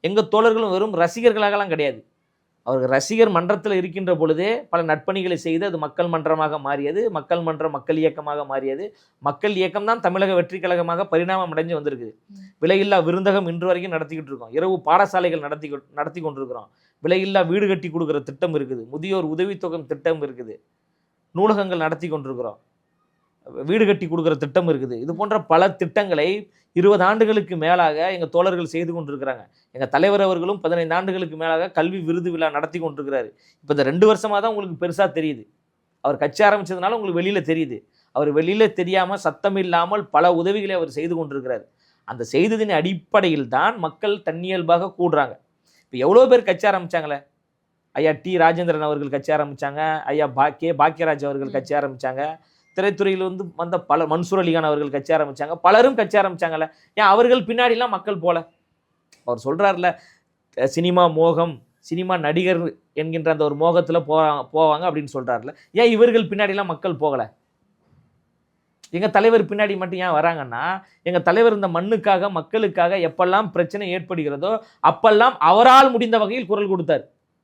எங்கள் தோழர்களும் வெறும் ரசிகர்களாகலாம் கிடையாது. அவர்கள் ரசிகர் மன்றத்தில் இருக்கின்ற பொழுதே பல நட்பணிகளை செய்து அது மக்கள் மன்றமாக மாறியது. மக்கள் மன்றம் மக்கள் இயக்கமாக மாறியது. மக்கள் இயக்கம் தான் தமிழக வெற்றி கழகமாக பரிணாமம் அடைஞ்சு வந்திருக்குது. விலையில்லா விருந்தகம் இன்று வரைக்கும் நடத்திக்கிட்டு இருக்கோம். இரவு பாடசாலைகள் நடத்தி கொண்டிருக்கிறோம். விலையில்லா வீடு கட்டி கொடுக்குற திட்டம் இருக்குது. முதியோர் உதவித்தொகை திட்டம் இருக்குது. நூலகங்கள் நடத்தி கொண்டிருக்கிறோம். வீடு கட்டி கொடுக்குற திட்டம் இருக்குது. இது போன்ற பல திட்டங்களை 20 ஆண்டுகளுக்கு மேலாக எங்கள் தோழர்கள் செய்து கொண்டிருக்கிறாங்க. எங்கள் தலைவர் அவர்களும் 15 ஆண்டுகளுக்கு மேலாக கல்வி விருது விழா நடத்தி கொண்டிருக்கிறாரு. இப்போ இந்த 2 வருஷமாக தான் உங்களுக்கு பெருசாக தெரியுது. அவர் கட்சி ஆரம்பித்ததுனால உங்களுக்கு வெளியில் தெரியுது. அவர் வெளியில் தெரியாமல் சத்தம் இல்லாமல் பல உதவிகளை அவர் செய்து கொண்டிருக்கிறார். அந்த செய்ததின் அடிப்படையில் தான் மக்கள் தன்னியல்பாக கூடுறாங்க. இப்போ எவ்வளோ பேர் கட்சி ஆரம்பித்தாங்களே, ஐயா டி ராஜேந்திரன் அவர்கள் கட்சி ஆரம்பித்தாங்க, ஐயா பாக்கியராஜ் அவர்கள் கட்சி ஆரம்பித்தாங்க, திரைத்துறையில் வந்த பல மன்சூர் அலிகான் அவர்கள் கட்சி ஆரம்பித்தாங்க, பலரும் கட்சி ஆரம்பித்தாங்கல்ல. ஏன் அவர்கள் பின்னாடிலாம் மக்கள் போல? அவர் சொல்கிறார்ல, சினிமா மோகம், சினிமா நடிகர் என்கின்ற அந்த ஒரு மோகத்தில் போவாங்க அப்படின்னு சொல்கிறார்ல. ஏன் இவர்கள் பின்னாடிலாம் மக்கள் போகலை? எங்கள் தலைவர் பின்னாடி மட்டும் ஏன் வராங்கன்னா, எங்கள் தலைவர் இந்த மண்ணுக்காக மக்களுக்காக எப்பெல்லாம் பிரச்சனை ஏற்படுகிறதோ அப்பெல்லாம் அவரால் முடிந்த வகையில் குரல் கொடுத்தார்.